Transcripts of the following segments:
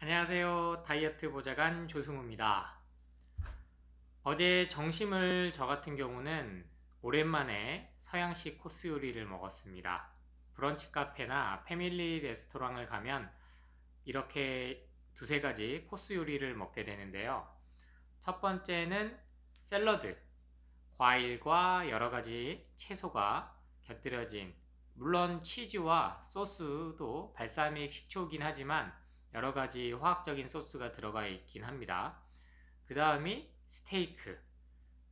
안녕하세요. 다이어트 보좌관 조승우입니다. 어제 점심을 저 같은 경우는 오랜만에 서양식 코스 요리를 먹었습니다. 브런치 카페나 패밀리 레스토랑을 가면 이렇게 두세 가지 코스 요리를 먹게 되는데요. 첫 번째는 샐러드, 과일과 여러 가지 채소가 곁들여진, 물론 치즈와 소스도 발사믹 식초이긴 하지만 여러 가지 화학적인 소스가 들어가 있긴 합니다. 그 다음이 스테이크,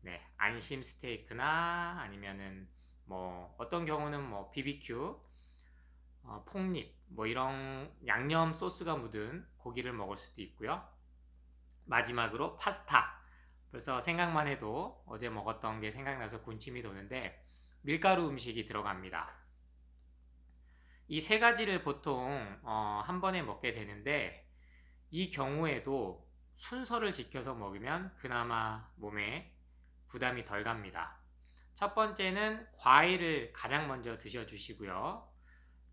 네, 안심 스테이크나 아니면은 뭐 어떤 경우는 뭐 BBQ, 폭립, 뭐 이런 양념 소스가 묻은 고기를 먹을 수도 있고요. 마지막으로 파스타. 벌써 생각만 해도 어제 먹었던 게 생각나서 군침이 도는데 밀가루 음식이 들어갑니다. 이 세 가지를 보통 한 번에 먹게 되는데 이 경우에도 순서를 지켜서 먹으면 그나마 몸에 부담이 덜 갑니다. 첫 번째는 과일을 가장 먼저 드셔주시고요.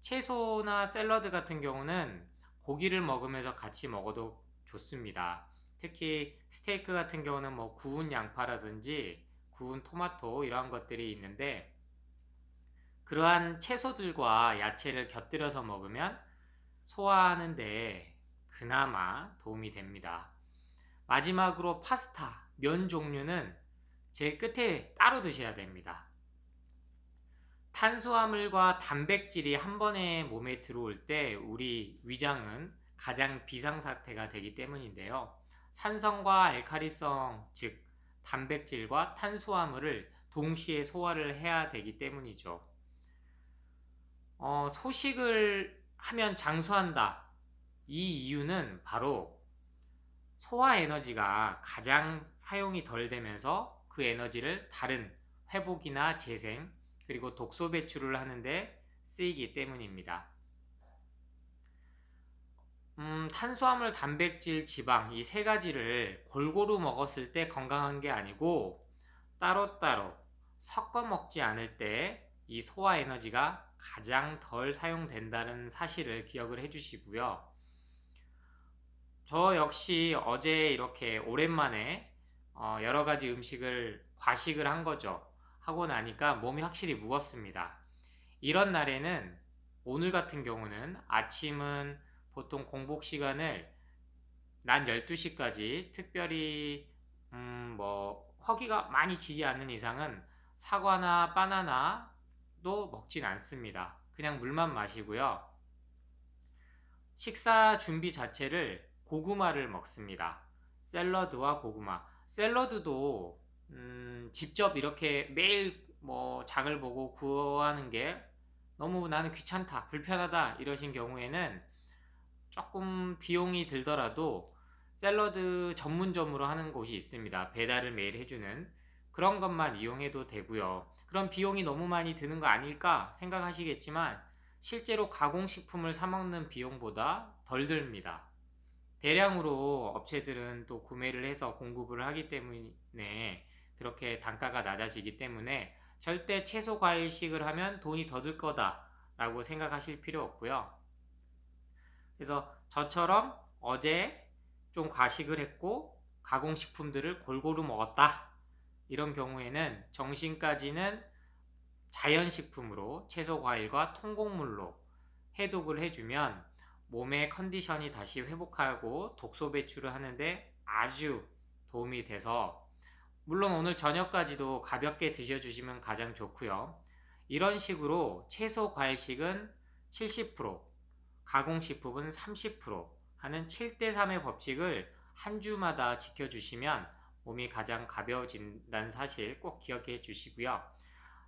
채소나 샐러드 같은 경우는 고기를 먹으면서 같이 먹어도 좋습니다. 특히 스테이크 같은 경우는 뭐 구운 양파라든지 구운 토마토 이러한 것들이 있는데 그러한 채소들과 야채를 곁들여서 먹으면 소화하는데 그나마 도움이 됩니다. 마지막으로 파스타, 면 종류는 제일 끝에 따로 드셔야 됩니다. 탄수화물과 단백질이 한 번에 몸에 들어올 때 우리 위장은 가장 비상사태가 되기 때문인데요. 산성과 알칼리성, 즉 단백질과 탄수화물을 동시에 소화를 해야 되기 때문이죠. 소식을 하면 장수한다. 이 이유는 바로 소화 에너지가 가장 사용이 덜 되면서 그 에너지를 다른 회복이나 재생, 그리고 독소 배출을 하는데 쓰이기 때문입니다. 탄수화물, 단백질, 지방 이 세 가지를 골고루 먹었을 때 건강한 게 아니고 따로따로 섞어 먹지 않을 때 이 소화 에너지가 가장 덜 사용된다는 사실을 기억을 해주시고요. 저 역시 어제 이렇게 오랜만에 여러 가지 음식을 과식을 한 거죠. 하고 나니까 몸이 확실히 무겁습니다. 이런 날에는 오늘 같은 경우는 아침은 보통 공복 시간을 낮 12시까지 특별히 뭐 허기가 많이 지지 않는 이상은 사과나 바나나도 먹진 않습니다. 그냥 물만 마시고요. 식사 준비 자체를 고구마를 먹습니다. 샐러드와 고구마. 샐러드도 직접 이렇게 매일 뭐 장을 보고 구워하는 게 너무 나는 귀찮다, 불편하다 이러신 경우에는 조금 비용이 들더라도 샐러드 전문점으로 하는 곳이 있습니다. 배달을 매일 해주는 그런 것만 이용해도 되고요. 그럼 비용이 너무 많이 드는 거 아닐까 생각하시겠지만 실제로 가공식품을 사 먹는 비용보다 덜 듭니다. 대량으로 업체들은 또 구매를 해서 공급을 하기 때문에 그렇게 단가가 낮아지기 때문에 절대 채소 과일식을 하면 돈이 더 들 거다라고 생각하실 필요 없고요. 그래서 저처럼 어제 좀 과식을 했고 가공식품들을 골고루 먹었다. 이런 경우에는 정신까지는 자연식품으로 채소 과일과 통곡물로 해독을 해주면 몸의 컨디션이 다시 회복하고 독소 배출을 하는데 아주 도움이 돼서 물론 오늘 저녁까지도 가볍게 드셔주시면 가장 좋고요. 이런 식으로 채소 과일식은 70%, 가공식품은 30% 하는 7대3의 법칙을 한 주마다 지켜주시면 몸이 가장 가벼워진다는 사실 꼭 기억해 주시고요.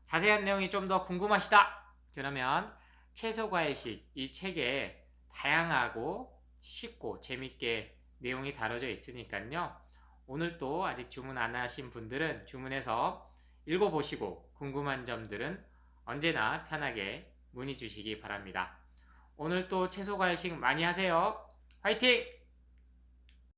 자세한 내용이 좀 더 궁금하시다! 그러면 채소과일식 이 책에 다양하고 쉽고 재밌게 내용이 다뤄져 있으니까요. 오늘 또 아직 주문 안 하신 분들은 주문해서 읽어보시고 궁금한 점들은 언제나 편하게 문의 주시기 바랍니다. 오늘 또 채소과일식 많이 하세요. 화이팅!